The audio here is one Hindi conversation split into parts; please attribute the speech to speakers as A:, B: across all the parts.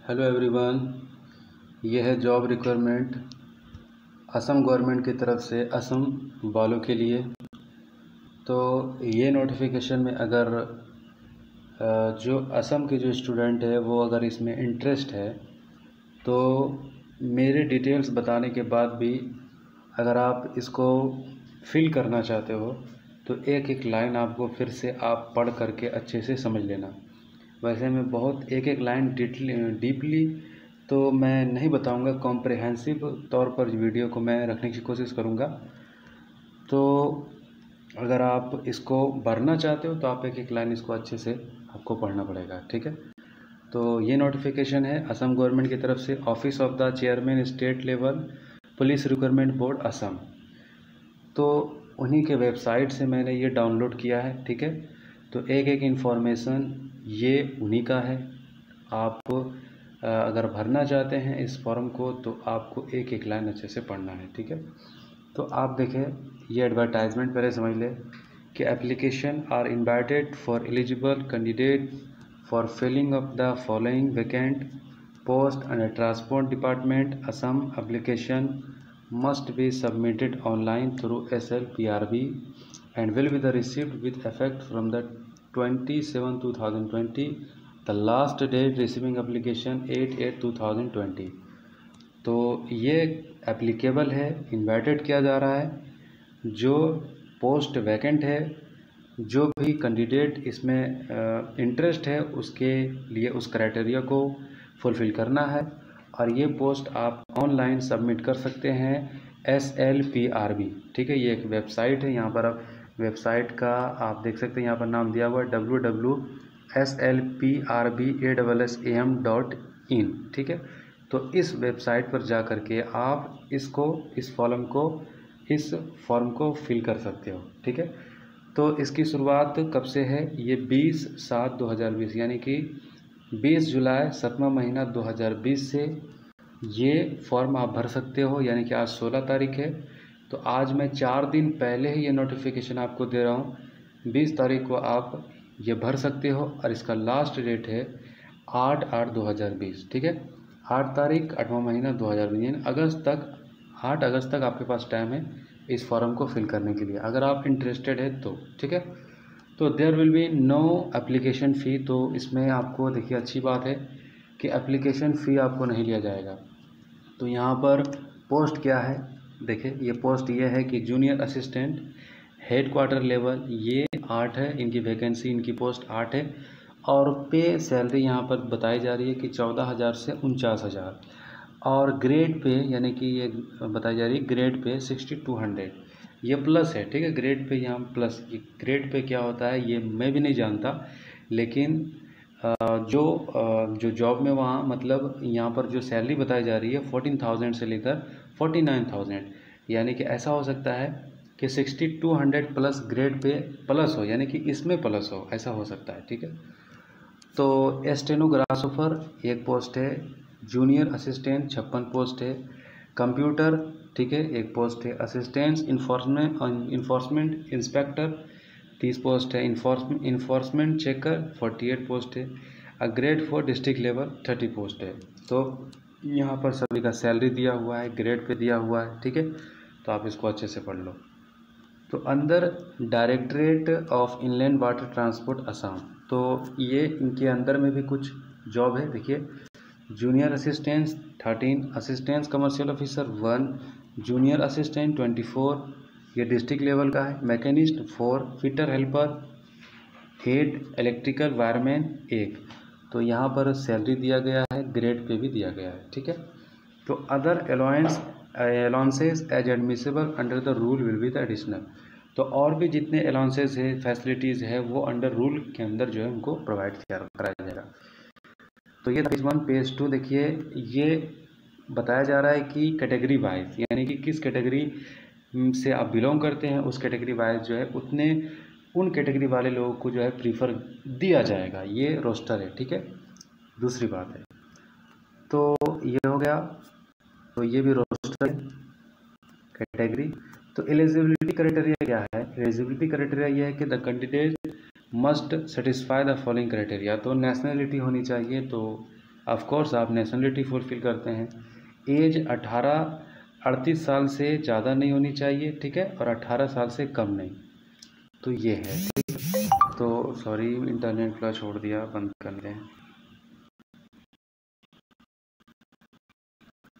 A: हेलो एवरीवन, ये है जॉब रिक्वायरमेंट असम गवर्नमेंट की तरफ से असम वालों के लिए। तो ये नोटिफिकेशन में अगर जो असम के जो स्टूडेंट है वो अगर इसमें इंटरेस्ट है तो मेरे डिटेल्स बताने के बाद भी अगर आप इसको फिल करना चाहते हो तो एक एक लाइन आपको फिर से आप पढ़ करके अच्छे से समझ लेना। वैसे मैं बहुत एक एक लाइन डीपली तो मैं नहीं बताऊंगा, कॉम्प्रिहेंसिव तौर पर वीडियो को मैं रखने की कोशिश करूंगा। तो अगर आप इसको भरना चाहते हो तो आप एक एक लाइन इसको अच्छे से आपको पढ़ना पड़ेगा, ठीक है। तो ये नोटिफिकेशन है असम गवर्नमेंट की तरफ से, office of the chairman state level police requirement board Assam. तो उन्हीं के वेबसाइट से मैंने ये डाउनलोड किया है, ठीक है। तो एक एक इन्फॉर्मेशन ये उन्हीं का है। आप अगर भरना चाहते हैं इस फॉर्म को तो आपको एक एक लाइन अच्छे से पढ़ना है, ठीक है। तो आप देखें ये एडवर्टाइजमेंट पहले समझ लें कि application are invited for eligible candidate for filling up the following vacant post under transport department Assam. Application must be submitted online through SLPRB and will be the received with effect from the 27/2020. The last date receiving application 8/8/2020। तो ये एप्लीकेबल है, इन्वाइटेड किया जा रहा है। जो पोस्ट वैकेंट है, जो भी कैंडिडेट इसमें इंटरेस्ट है उसके लिए उस क्राइटेरिया को फुलफ़िल करना है और ये पोस्ट आप ऑनलाइन सबमिट कर सकते हैं SLPRB, ठीक है। ये एक वेबसाइट है, यहाँ पर आप वेबसाइट का आप देख सकते हैं, यहाँ पर नाम दिया हुआ है www.slprbassam.in, ठीक है। तो इस वेबसाइट पर जा कर के आप इस फॉर्म को फिल कर सकते हो, ठीक है। तो इसकी शुरुआत कब से है? ये 20/7/2020 यानी कि 20 जुलाई 7वां महीना 2020 से ये फॉर्म आप भर सकते हो। यानी कि आज 16 तारीख है, तो आज मैं 4 दिन पहले ही ये नोटिफिकेशन आपको दे रहा हूँ। 20 तारीख को आप ये भर सकते हो और इसका लास्ट डेट है 8/8/2020, ठीक है। 8 तारीख 8वां महीना 2020 यानी अगस्त तक, 8 अगस्त तक आपके पास टाइम है इस फॉर्म को फिल करने के लिए, अगर आप इंटरेस्टेड है तो, ठीक है। तो there will be no application fee. तो इसमें आपको देखिए अच्छी बात है कि एप्लीकेशन फ़ी आपको नहीं लिया जाएगा। तो यहाँ पर पोस्ट क्या है देखिए, ये पोस्ट ये है कि junior assistant head quarter level, ये 8 है इनकी वैकेंसी, इनकी पोस्ट 8 है। और पे सैलरी यहाँ पर बताई जा रही है कि 14,000 से 49,000। और ग्रेड पे यानी कि ये बताई जा रही है ग्रेड पे 6200, ये प्लस है, ठीक है। ग्रेड पे यहाँ प्लस, ये ग्रेड पे क्या होता है ये मैं भी नहीं जानता, लेकिन जो जॉब में वहाँ मतलब यहाँ पर जो सैलरी बताई जा रही है 14,000 से लेकर 49,000, यानी कि ऐसा हो सकता है कि 6200 प्लस ग्रेड पे प्लस हो, यानी कि इसमें प्लस हो, ऐसा हो सकता है, ठीक है। तो स्टेनोग्राफर एक पोस्ट है, जूनियर असिस्टेंट 56 पोस्ट है, कंप्यूटर, ठीक है, एक पोस्ट है, असिस्टेंट इन्फोर्समेंट इंस्पेक्टर 30 पोस्ट है, इन्फोर्समेंट चेकर 48 पोस्ट है, ग्रेड 4 डिस्ट्रिक्ट लेवल 30 पोस्ट है। तो यहाँ पर सभी का सैलरी दिया हुआ है, ग्रेड पे दिया हुआ है, ठीक है। तो आप इसको अच्छे से पढ़ लो। तो अंदर directorate of inland water transport Assam, तो ये इनके अंदर में भी कुछ जॉब है। देखिए junior assistant 13, assistant commercial officer 1, junior assistant 24, ये डिस्ट्रिक्ट लेवल का है, machinist 4, fitter helper 8, electrical wireman 1। तो यहाँ पर सैलरी दिया गया है, ग्रेड पे भी दिया गया है, ठीक है। तो other allowances as admissible under the rule will be the additional. तो और भी जितने अलाउंसेस है, फैसिलिटीज़ है, वो अंडर रूल के अंदर जो है उनको प्रोवाइड कराया जाएगा। तो ये पेज 1 पेज 2 देखिए, ये बताया जा रहा है कि कैटेगरी वाइज, यानी कि किस कैटेगरी से आप बिलोंग करते हैं उस कैटेगरी वाइज जो है उन कैटेगरी वाले लोगों को जो है प्रीफर दिया जाएगा। ये रोस्टर है, ठीक है। दूसरी बात है, तो ये हो गया, तो ये भी रोस्टर है कैटेगरी। तो एलिजिबिलिटी क्राइटेरिया क्या है? एलिजिबिलिटी क्राइटेरिया ये है कि the candidate must satisfy the following criteria. तो नेशनलिटी होनी चाहिए, तो ऑफ कोर्स आप नेशनलिटी फुलफिल करते हैं। एज 38 साल से ज़्यादा नहीं होनी चाहिए, ठीक है, और 18 साल से कम नहीं। तो ये है, ठीक है। तो सॉरी, इंटरनेट फ्लश छोड़ दिया, बंद कर लें।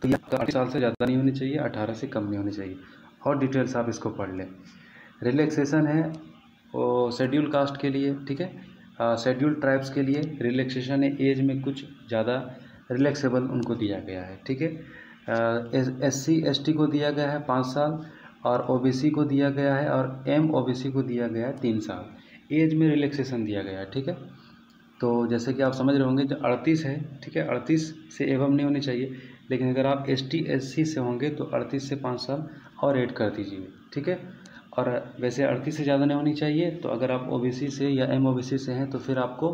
A: तो ये 18 साल से ज़्यादा नहीं होनी चाहिए, 18 से कम नहीं होनी चाहिए। और डिटेल्स आप इसको पढ़ लें। रिलैक्सेशन है वो शेड्यूल कास्ट के लिए, ठीक है, शेड्यूल ट्राइब्स के लिए रिलैक्सेशन है, एज में कुछ ज़्यादा रिलैक्सेबल उनको दिया गया है, ठीक है। SC ST को दिया गया है 5 साल, और OBC को दिया गया है, और MOBC को दिया गया है 3 साल। एज में रिलैक्सेशन दिया गया है, ठीक है। तो जैसे कि आप समझ रहे होंगे, जो 38 है, ठीक है, 38 से एवं नहीं होनी चाहिए, लेकिन अगर आप ST SC से होंगे तो 38 से 5 साल और ऐड कर दीजिए, ठीक है। और वैसे 38 से ज़्यादा नहीं होनी चाहिए, तो अगर आप OBC से या MOBC से हैं तो फिर आपको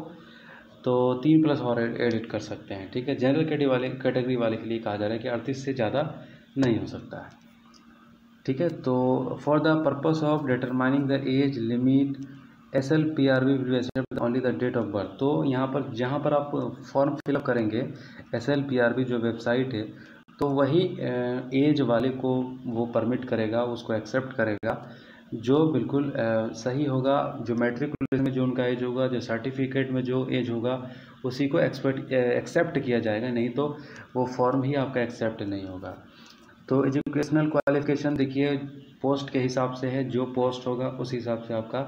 A: तो 3+ और एडिट कर सकते हैं, ठीक है। जनरल कैटेगरी वाले के लिए कहा जा रहा है कि 38 से ज़्यादा नहीं हो सकता है, ठीक है। तो for the purpose of determining the age limit SLPRB will accept only the date of birth. तो यहाँ पर जहाँ पर आप फॉर्म फिलअप करेंगे, SLPRB जो वेबसाइट है, तो वही एज वाले को वो परमिट करेगा, उसको एक्सेप्ट करेगा, जो बिल्कुल सही होगा। जो मैट्रिकुलेशन में जो उनका एज होगा, जो सर्टिफिकेट में जो एज होगा, उसी को एक्सेप्ट किया जाएगा, नहीं तो वो फॉर्म ही आपका एक्सेप्ट नहीं होगा। तो एजुकेशनल क्वालिफिकेशन देखिए पोस्ट के हिसाब से है, जो पोस्ट होगा उस हिसाब से आपका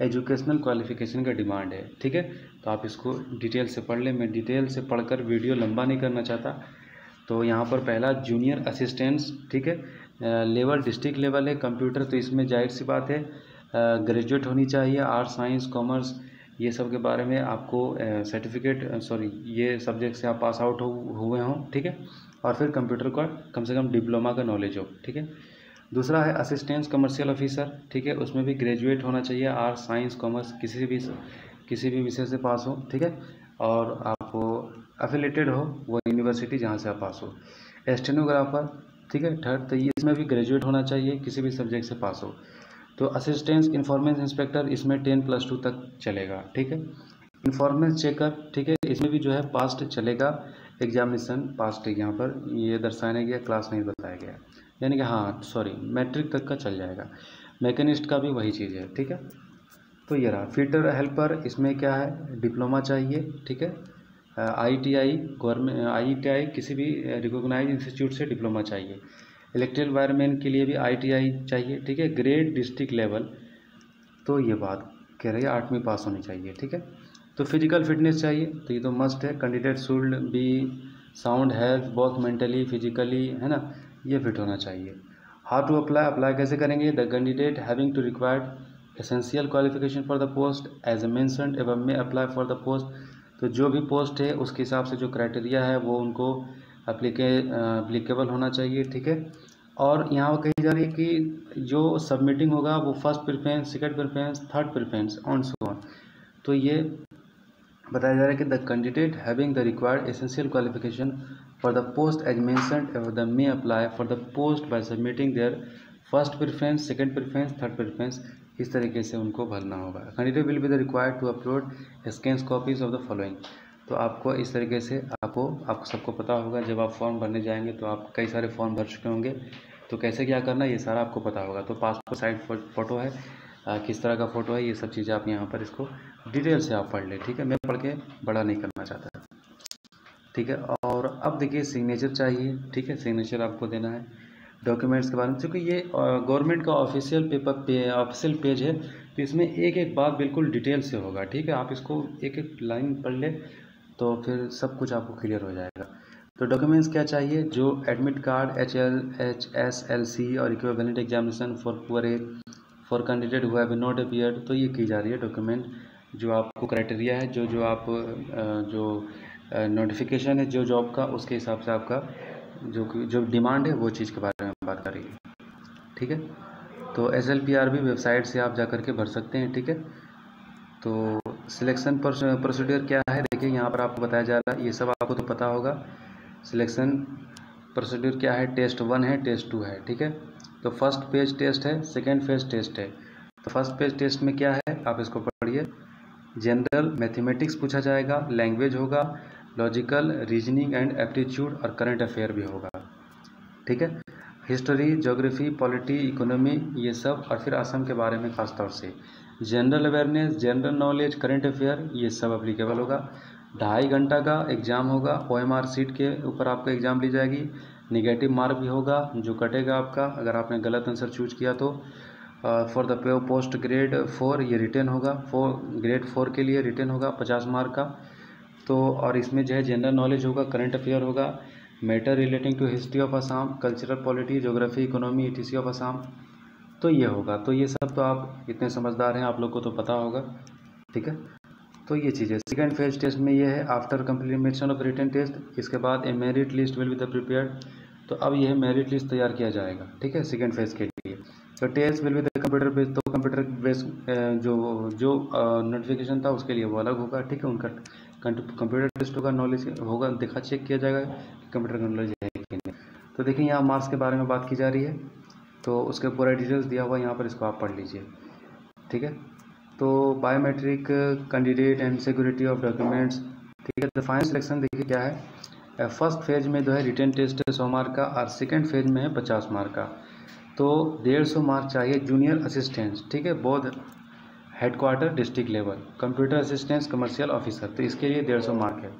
A: एजुकेशनल क्वालिफिकेशन का डिमांड है, ठीक है। तो आप इसको डिटेल से पढ़ लें, मैं डिटेल से पढ़कर वीडियो लंबा नहीं करना चाहता। तो यहाँ पर पहला जूनियर असिस्टेंट्स, ठीक है, लेवल डिस्ट्रिक्ट लेवल है कंप्यूटर, तो इसमें जाहिर सी बात है ग्रेजुएट होनी चाहिए, आर्ट्स साइंस कॉमर्स ये सब के बारे में आपको सर्टिफिकेट ये सब्जेक्ट से आप पास आउट हुए हों, ठीक है। और फिर कंप्यूटर का कम से कम डिप्लोमा का नॉलेज हो, ठीक है। दूसरा है असिस्टेंट कमर्शियल ऑफिसर, ठीक है, उसमें भी ग्रेजुएट होना चाहिए, आर्ट्स साइंस कॉमर्स किसी भी विषय से पास हो, ठीक है। और आप एफिलेटेड हो वो यूनिवर्सिटी जहाँ से आप पास हो। स्टेनोग्राफर, ठीक है, थर्ड, तो ये इसमें भी ग्रेजुएट होना चाहिए, किसी भी सब्जेक्ट से पास हो। तो असिस्टेंट इन्फॉर्मेंस इंस्पेक्टर, इसमें 10+2 तक चलेगा, ठीक है। इन्फॉर्मेंस चेकर, ठीक है, इसमें भी जो है पास्ट चलेगा, एग्जामिनेशन पास्ट है, यहाँ पर ये दर्शाया गया, क्लास नहीं बताया गया, यानी कि हाँ सॉरी मैट्रिक तक का चल जाएगा। मैकेनिस्ट का भी वही चीज़ है, ठीक है। तो ये रहा फिटर हेल्पर, इसमें क्या है डिप्लोमा चाहिए, ठीक है। ITI गवर्नमेंट ITI किसी भी रिकॉग्नाइज इंस्टीट्यूट से डिप्लोमा चाहिए। इलेक्ट्रिकल वायरमैन के लिए भी ITI चाहिए, ठीक है, ग्रेड डिस्ट्रिक्ट लेवल। तो ये बात कह रही है 8वीं पास होनी चाहिए, ठीक है। तो फिजिकल फिटनेस चाहिए, तो ये तो मस्ट है, candidate should be sound health both mentally physically, है ना, ये फिट होना चाहिए। हाउ टू अप्लाई कैसे करेंगे, the candidate having to required essential qualification for the post as mentioned एवं may apply for the post. तो जो भी पोस्ट है उसके हिसाब से जो क्राइटेरिया है वो उनको अप्लीकेबल होना चाहिए, ठीक है। और यहाँ कही जा रही है कि जो सबमिटिंग होगा वो first preference, second preference, third preference on so on. तो ये बताया जा रहा है कि the candidate having the required essential qualification for the post as mentioned एवं the may apply for the post by submitting their first preference, second preference, third preference, इस तरीके से उनको भरना होगा। Candidate will be the required to upload scan copies of the following. तो आपको इस तरीके से आपको सबको पता होगा, जब आप फॉर्म भरने जाएंगे तो आप कई सारे फॉर्म भर चुके होंगे, तो कैसे क्या करना है ये सारा आपको पता होगा। तो पासपोर्ट साइज फ़ोटो है, किस तरह का फ़ोटो है, ये सब चीज़ें आप यहाँ पर इसको डिटेल से आप पढ़ लें, ठीक है। मैं पढ़ के बड़ा नहीं करना चाहता, ठीक है। और अब देखिए सिग्नेचर चाहिए, ठीक है, सिग्नेचर आपको देना है। डॉक्यूमेंट्स के बारे में, क्योंकि ये गवर्नमेंट का ऑफिशियल पेज है, तो इसमें एक एक बात बिल्कुल डिटेल से होगा, ठीक है। आप इसको एक एक लाइन पढ़ ले तो फिर सब कुछ आपको क्लियर हो जाएगा। तो डॉक्यूमेंट्स क्या चाहिए, जो एडमिट कार्ड, HSLC और equivalent examination for proof age for candidate who have not appeared. तो ये की जा रही है डॉक्यूमेंट, जो आपको क्राइटेरिया है, जो आप जो नोटिफिकेशन है जो जॉब का, उसके हिसाब से आपका जो डिमांड है वो चीज़ के बारे में बात कर रही है, ठीक है। तो SLPRB वेबसाइट से आप जा कर के भर सकते हैं, ठीक है। तो सिलेक्शन प्रोसीड्यूर क्या है, देखिए यहाँ पर आपको बताया जा रहा है, ये सब आपको तो पता होगा। सिलेक्शन प्रोसीड्यूर क्या है, टेस्ट 1 है, टेस्ट 2 है, ठीक है। तो फर्स्ट पेज टेस्ट है, सेकेंड फेज टेस्ट है। तो फर्स्ट पेज टेस्ट में क्या है, आप इसको पढ़िए। जनरल मैथमेटिक्स पूछा जाएगा, लैंग्वेज होगा, लॉजिकल, रीजनिंग एंड एप्टीट्यूड और करंट अफेयर भी होगा। ठीक है, हिस्ट्री, ज्योग्राफी, पॉलिटी, इकोनॉमी, ये सब, और फिर असम के बारे में खास तौर से general awareness, general knowledge, current affair, ये सब अप्लीकेबल होगा। 2.5 घंटा का एग्ज़ाम होगा, OMR सीट के ऊपर आपका एग्ज़ाम ली जाएगी। निगेटिव मार्क भी होगा जो कटेगा आपका अगर आपने गलत आंसर चूज किया तो। फॉर द पोस्ट ग्रेड 4 ये रिटर्न होगा, ग्रेड 4 के लिए रिटर्न होगा 50 मार्क का। तो और इसमें जो है जनरल नॉलेज होगा, करंट अफेयर होगा, matter relating to history of Assam, cultural, polity, geography, economy, ETC of Assam, तो ये होगा। तो ये सब तो आप इतने समझदार हैं, आप लोग को तो पता होगा। ठीक है, तो ये चीज़ है। सेकेंड फेज टेस्ट में ये है after complementation of written test, इसके बाद a merit list will be the prepared. तो अब यह मेरिट लिस्ट तैयार किया जाएगा। ठीक है, सेकेंड फेज के लिए। तो test will be the computer based, तो कंप्यूटर बेस्ड जो नोटिफिकेशन था उसके लिए वो अलग होगा। ठीक है, उनका कंप्यूटर टेस्ट होगा, नॉलेज होगा, देखा चेक किया जाएगा कंप्यूटर का नॉलेज है कि नहीं। तो देखिए यहाँ मार्क्स के बारे में बात की जा रही है, तो उसके पूरा डिटेल्स दिया हुआ है यहाँ पर, इसको आप पढ़ लीजिए। ठीक है, तो biometric, candidate and security of documents. ठीक है, तो फाइनल सिलेक्शन देखिए क्या है। फर्स्ट फेज में जो है रिटन टेस्ट है 100 मार्क का, और सेकेंड फेज में है 50 मार्क का। तो 150 मार्क चाहिए जूनियर असिस्टेंट। ठीक है, बोध headquarter district level, computer assistant, commercial officer, तो इसके लिए 150 मार्क है।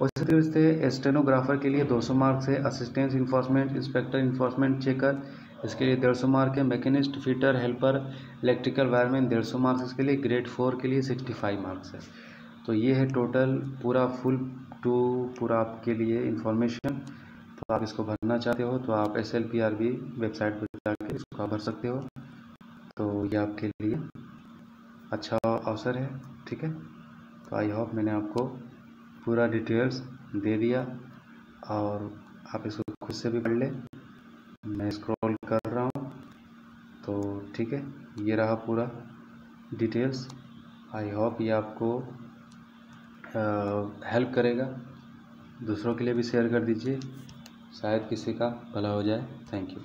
A: उसी तरीके से स्टेनोग्राफर के लिए 200 मार्क्स है, assistant enforcement inspector, enforcement checker, इसके लिए 150 मार्क है, machinist, fitter, helper, electrical wireman 150 marks इसके लिए, ग्रेड 4 के लिए 65 मार्क्स है। तो ये है टोटल पूरा पूरा आपके लिए इन्फॉर्मेशन। तो आप इसको भरना चाहते हो तो आप SLPRB वेबसाइट पर जाकर इसको भर सकते हो। तो ये आपके लिए अच्छा अवसर है। ठीक है, तो आई होप मैंने आपको पूरा डिटेल्स दे दिया, और आप इसको खुद से भी पढ़ लें। मैं स्क्रॉल कर रहा हूँ, तो ठीक है, ये रहा पूरा डिटेल्स। आई होप ये आपको हेल्प करेगा। दूसरों के लिए भी शेयर कर दीजिए, शायद किसी का भला हो जाए। Thank you.